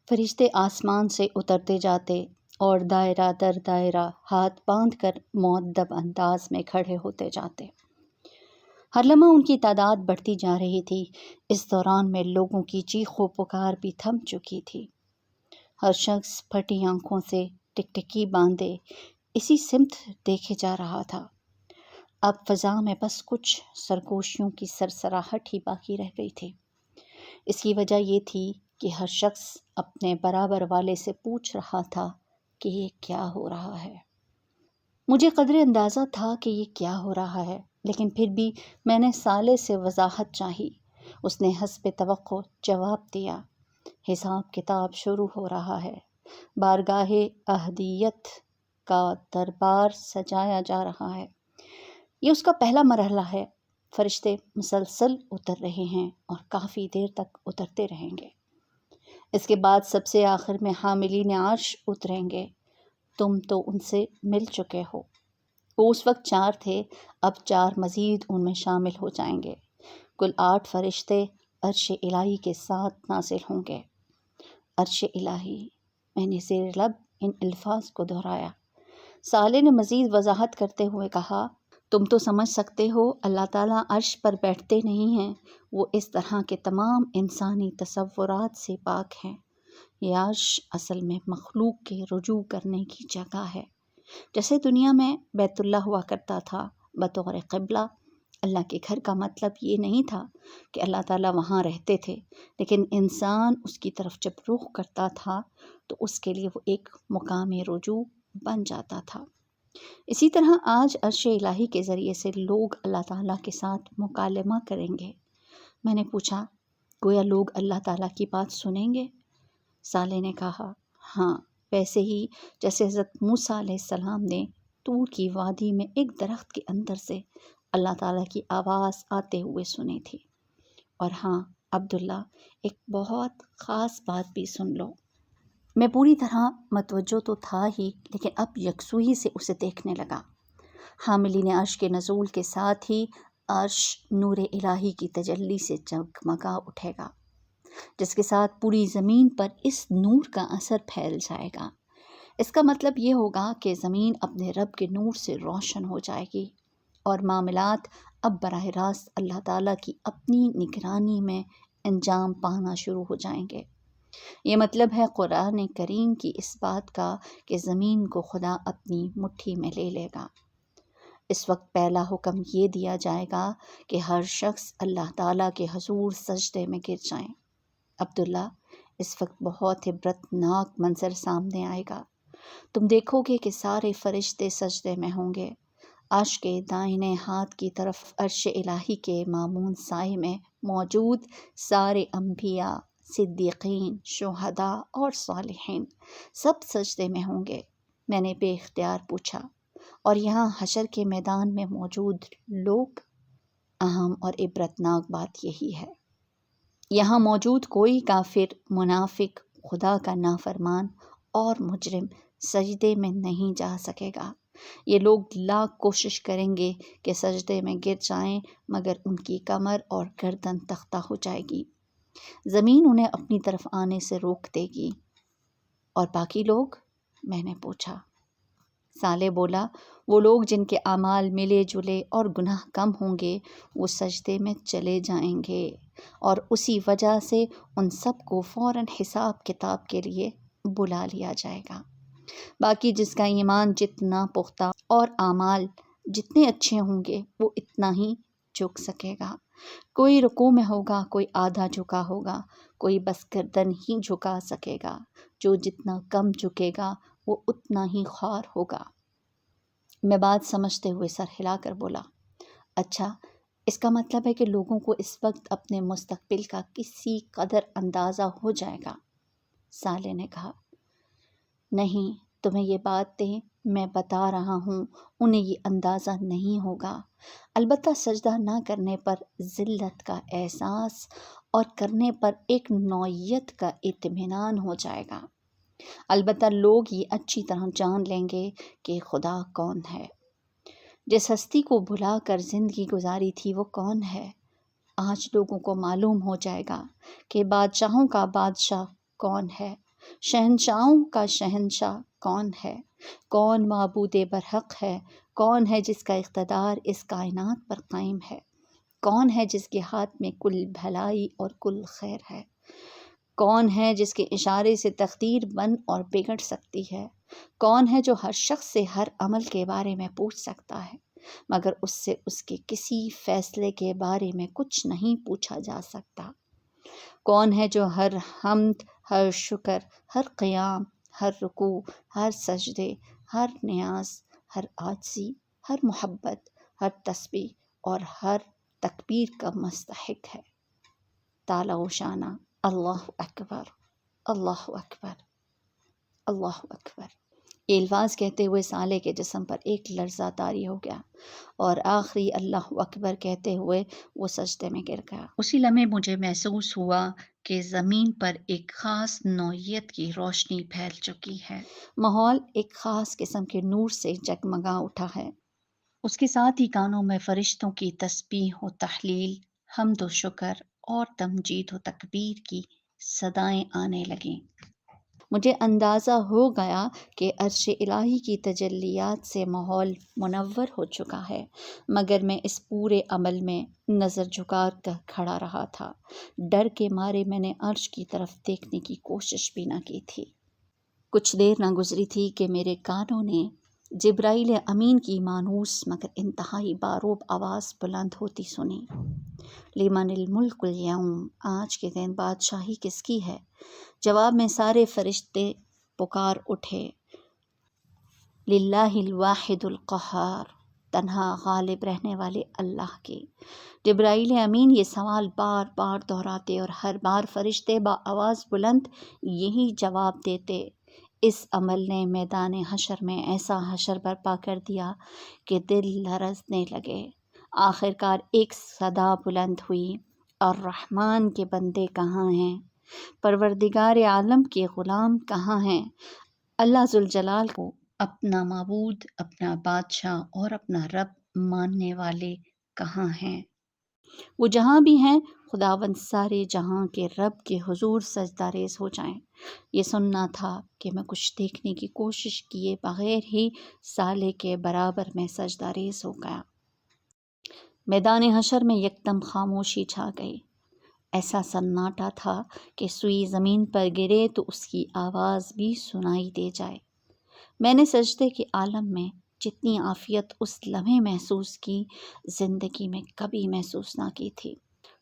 فرشتے آسمان سے اترتے جاتے اور دائرہ در دائرہ ہاتھ باندھ کر مؤدب انداز میں کھڑے ہوتے جاتے۔ ہر لمحہ ان کی تعداد بڑھتی جا رہی تھی۔ اس دوران میں لوگوں کی چیخ و پکار بھی تھم چکی تھی۔ ہر شخص پھٹی آنکھوں سے ٹکٹکی باندھے اسی سمت دیکھے جا رہا تھا۔ اب فضا میں بس کچھ سرگوشیوں کی سرسراہٹ ہی باقی رہ گئی تھی۔ اس کی وجہ یہ تھی کہ ہر شخص اپنے برابر والے سے پوچھ رہا تھا کہ یہ کیا ہو رہا ہے۔ مجھے قدرے اندازہ تھا کہ یہ کیا ہو رہا ہے، لیکن پھر بھی میں نے صالح سے وضاحت چاہی۔ اس نے حسب توقع جواب دیا، حساب کتاب شروع ہو رہا ہے، بارگاہ احدیت کا دربار سجایا جا رہا ہے۔ یہ اس کا پہلا مرحلہ ہے۔ فرشتے مسلسل اتر رہے ہیں اور کافی دیر تک اترتے رہیں گے۔ اس کے بعد سب سے آخر میں حاملین عرش اتریں گے۔ تم تو ان سے مل چکے ہو۔ وہ اس وقت 4 تھے، اب 4 مزید ان میں شامل ہو جائیں گے۔ کل 8 فرشتے عرش الہی کے ساتھ نازل ہوں گے۔ عرش الہی، میں نے زیر لب ان الفاظ کو دہرایا۔ صالح نے مزید وضاحت کرتے ہوئے کہا، تم تو سمجھ سکتے ہو اللہ تعالیٰ عرش پر بیٹھتے نہیں ہیں، وہ اس طرح کے تمام انسانی تصورات سے پاک ہیں۔ یہ عرش اصل میں مخلوق کے رجوع کرنے کی جگہ ہے۔ جیسے دنیا میں بیت اللہ ہوا کرتا تھا بطور قبلہ، اللہ کے گھر کا مطلب یہ نہیں تھا کہ اللہ تعالیٰ وہاں رہتے تھے، لیکن انسان اس کی طرف جب رخ کرتا تھا تو اس کے لیے وہ ایک مقام رجوع بن جاتا تھا۔ اسی طرح آج عرش الہی کے ذریعے سے لوگ اللہ تعالیٰ کے ساتھ مکالمہ کریں گے۔ میں نے پوچھا، گویا لوگ اللہ تعالیٰ کی بات سنیں گے؟ صالح نے کہا، ہاں، ویسے ہی جیسے حضرت موسیٰ علیہ السلام نے طور کی وادی میں ایک درخت کے اندر سے اللہ تعالیٰ کی آواز آتے ہوئے سنی تھی۔ اور ہاں عبداللہ، ایک بہت خاص بات بھی سن لو۔ میں پوری طرح متوجہ تو تھا ہی، لیکن اب یکسوئی سے اسے دیکھنے لگا۔ حاملین عرش کے نزول کے ساتھ ہی عرش نور الہی کی تجلی سے جگمگا اٹھے گا، جس کے ساتھ پوری زمین پر اس نور کا اثر پھیل جائے گا۔ اس کا مطلب یہ ہوگا کہ زمین اپنے رب کے نور سے روشن ہو جائے گی اور معاملات اب براہ راست اللہ تعالیٰ کی اپنی نگرانی میں انجام پانا شروع ہو جائیں گے۔ یہ مطلب ہے قرآن کریم کی اس بات کا کہ زمین کو خدا اپنی مٹھی میں لے لے گا۔ اس وقت پہلا حکم یہ دیا جائے گا کہ ہر شخص اللہ تعالیٰ کے حضور سجدے میں گر جائیں۔ عبداللہ، اس وقت بہت عبرتناک منظر سامنے آئے گا۔ تم دیکھو گے کہ سارے فرشتے سجدے میں ہوں گے۔ عرش کے دائنے ہاتھ کی طرف عرش الہی کے مامون سائے میں موجود سارے انبیاء، صدیقین، شہداء اور صالحین سب سجدے میں ہوں گے۔ میں نے بے اختیار پوچھا، اور یہاں حشر کے میدان میں موجود لوگ؟ اہم اور عبرتناک بات یہی ہے، یہاں موجود کوئی کافر، منافق، خدا کا نافرمان اور مجرم سجدے میں نہیں جا سکے گا۔ یہ لوگ لاکھ کوشش کریں گے کہ سجدے میں گر جائیں، مگر ان کی کمر اور گردن تختہ ہو جائے گی۔ زمین انہیں اپنی طرف آنے سے روک دے گی۔ اور باقی لوگ؟ میں نے پوچھا۔ صالح بولا، وہ لوگ جن کے اعمال ملے جلے اور گناہ کم ہوں گے، وہ سجدے میں چلے جائیں گے، اور اسی وجہ سے ان سب کو فوراً حساب کتاب کے لیے بلا لیا جائے گا۔ باقی جس کا ایمان جتنا پختہ اور اعمال جتنے اچھے ہوں گے، وہ اتنا ہی جھک سکے گا۔ کوئی رکوع میں ہوگا، کوئی آدھا جھکا ہوگا، کوئی بس گردن ہی جھکا سکے گا۔ جو جتنا کم جھکے گا وہ اتنا ہی خوار ہوگا۔ میں بات سمجھتے ہوئے سر ہلا کر بولا، اچھا، اس کا مطلب ہے کہ لوگوں کو اس وقت اپنے مستقبل کا کسی قدر اندازہ ہو جائے گا۔ صالح نے کہا، نہیں، تمہیں یہ باتیں میں بتا رہا ہوں، انہیں یہ اندازہ نہیں ہوگا۔ البتہ سجدہ نہ کرنے پر ذلت کا احساس اور کرنے پر ایک نوعیت کا اطمینان ہو جائے گا۔ البتہ لوگ یہ اچھی طرح جان لیں گے کہ خدا کون ہے۔ جس ہستی کو بھلا کر زندگی گزاری تھی وہ کون ہے؟ آج لوگوں کو معلوم ہو جائے گا کہ بادشاہوں کا بادشاہ کون ہے، شہنشاہوں کا شہنشاہ کون ہے؟ کون معبود برحق ہے؟ کون ہے جس کا اقتدار اس کائنات پر قائم ہے؟ کون ہے جس کے ہاتھ میں کل بھلائی اور کل خیر ہے؟ کون ہے جس کے اشارے سے تقدیر بن اور بگڑ سکتی ہے؟ کون ہے جو ہر شخص سے ہر عمل کے بارے میں پوچھ سکتا ہے مگر اس سے اس کے کسی فیصلے کے بارے میں کچھ نہیں پوچھا جا سکتا؟ کون ہے جو ہر حمد، ہر شکر، ہر قیام، ہر رکوع، ہر سجدے، ہر نیاز، ہر عاجزی، ہر محبت، ہر تسبیح اور ہر تکبیر کا مستحق ہے؟ تعالی و شانہ اللہ اکبر، اللہ اکبر، اللہ اکبر۔ یہ الفاظ کہتے ہوئے صالح کے جسم پر ایک لرزہ طاری ہو گیا اور آخری اللہ اکبر کہتے ہوئے وہ سجدے میں گر گیا۔ اسی لمحے مجھے محسوس ہوا کہ زمین پر ایک خاص نوعیت کی روشنی پھیل چکی ہے۔ ماحول ایک خاص قسم کے نور سے جگمگا اٹھا ہے۔ اس کے ساتھ ہی کانوں میں فرشتوں کی تسبیح و تحلیل، حمد و شکر اور تمجید و تکبیر کی صدائیں آنے لگیں۔ مجھے اندازہ ہو گیا کہ عرش الہی کی تجلیات سے ماحول منور ہو چکا ہے، مگر میں اس پورے عمل میں نظر جھکا کر کھڑا رہا تھا۔ ڈر کے مارے میں نے عرش کی طرف دیکھنے کی کوشش بھی نہ کی تھی۔ کچھ دیر نہ گزری تھی کہ میرے کانوں نے جبرائیل امین کی مانوس مگر انتہائی باروب آواز بلند ہوتی سنی۔ لمن الملک اليوم، آج کے دن بادشاہی کس کی ہے؟ جواب میں سارے فرشتے پکار اٹھے، للہ الواحد القہار، تنہا غالب رہنے والے اللہ کے۔ جبرائیل امین یہ سوال بار بار دہراتے اور ہر بار فرشتے بآواز بلند یہی جواب دیتے۔ اس عمل نے میدان حشر میں ایسا حشر برپا کر دیا کہ دل لرزنے لگے۔ آخرکار ایک صدا بلند ہوئی، الرحمن کے بندے کہاں ہیں؟ پروردگار عالم کے غلام کہاں ہیں؟ اللہ ذوالجلال کو اپنا معبود، اپنا بادشاہ اور اپنا رب ماننے والے کہاں ہیں؟ وہ جہاں بھی ہیں، خداوند سارے جہاں کے رب کے حضور سجدہ ریز ہو جائیں۔ یہ سننا تھا کہ میں کچھ دیکھنے کی کوشش کیے بغیر ہی سالے کے برابر میں سجدہ ریز ہو گیا۔ میدان حشر میں یکدم خاموشی چھا گئی۔ ایسا سناٹا تھا کہ سوئی زمین پر گرے تو اس کی آواز بھی سنائی دے جائے۔ میں نے سجدے کے عالم میں جتنی عافیت اس لمحے محسوس کی، زندگی میں کبھی محسوس نہ کی تھی۔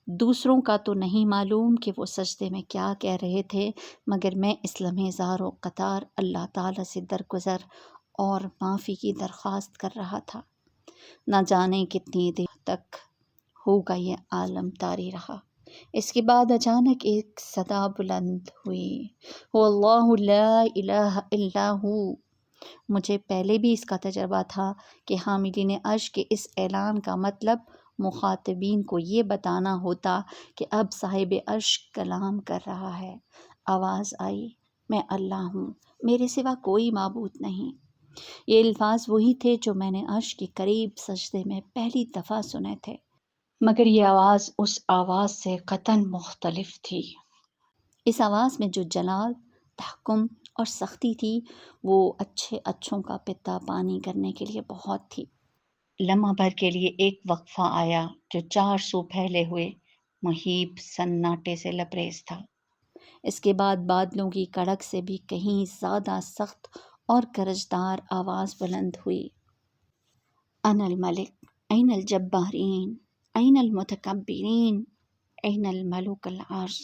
دوسروں کا تو نہیں معلوم کہ وہ سجدے میں کیا کہہ رہے تھے، مگر میں اس لمحے زار و قطار اللہ تعالیٰ سے درگزر اور معافی کی درخواست کر رہا تھا۔ نہ جانے کتنی دیر تک ہوگا یہ عالم طاری رہا۔ اس کے بعد اچانک ایک صدا بلند ہوئی، هو اللہ لا الہ الا ہو۔ مجھے پہلے بھی اس کا تجربہ تھا کہ حاملین عرش کے اس اعلان کا مطلب مخاطبین کو یہ بتانا ہوتا کہ اب صاحب عرش کلام کر رہا ہے۔ آواز آئی، میں اللہ ہوں، میرے سوا کوئی معبود نہیں۔ یہ الفاظ وہی تھے جو میں نے عرش کے قریب سجدے میں پہلی دفعہ سنے تھے، مگر یہ آواز اس آواز سے قطعاً مختلف تھی۔ اس آواز میں جو جلال، تحکم اور سختی تھی وہ اچھوں کا پتا پانی کرنے کے لیے بہت تھی۔ لمحہ بھر کے لیے ایک وقفہ آیا جو 4 سو پھیلے ہوئے مہیب سناٹے سے لبریز تھا۔ اس کے بعد بادلوں کی کڑک سے بھی کہیں زیادہ سخت اور گرجدار آواز بلند ہوئی، انا الملک، این الجبارین، این المتکبرین، این الملوک الارض۔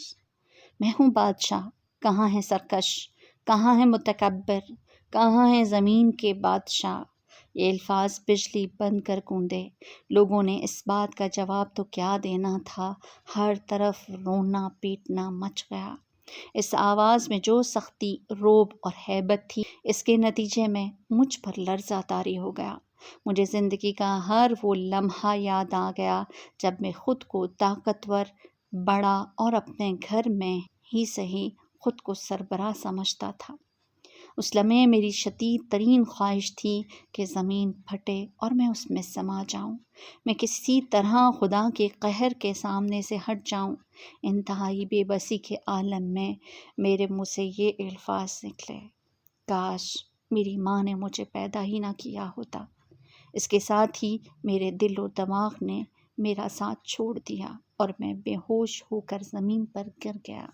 میں ہوں بادشاہ، کہاں ہے سرکش، کہاں ہے متکبر، کہاں ہے زمین کے بادشاہ؟ یہ الفاظ بجلی بن کر گونجے۔ لوگوں نے اس بات کا جواب تو کیا دینا تھا، ہر طرف رونا پیٹنا مچ گیا۔ اس آواز میں جو سختی، رعب اور ہیبت تھی، اس کے نتیجے میں مجھ پر لرزہ طاری ہو گیا۔ مجھے زندگی کا ہر وہ لمحہ یاد آ گیا جب میں خود کو طاقتور، بڑا اور اپنے گھر میں ہی صحیح خود کو سربراہ سمجھتا تھا۔ اس لمحے میری شدید ترین خواہش تھی کہ زمین پھٹے اور میں اس میں سما جاؤں، میں کسی طرح خدا کے قہر کے سامنے سے ہٹ جاؤں۔ انتہائی بے بسی کے عالم میں میرے منہ سے یہ الفاظ نکلے، کاش میری ماں نے مجھے پیدا ہی نہ کیا ہوتا۔ اس کے ساتھ ہی میرے دل و دماغ نے میرا ساتھ چھوڑ دیا اور میں بے ہوش ہو کر زمین پر گر گیا۔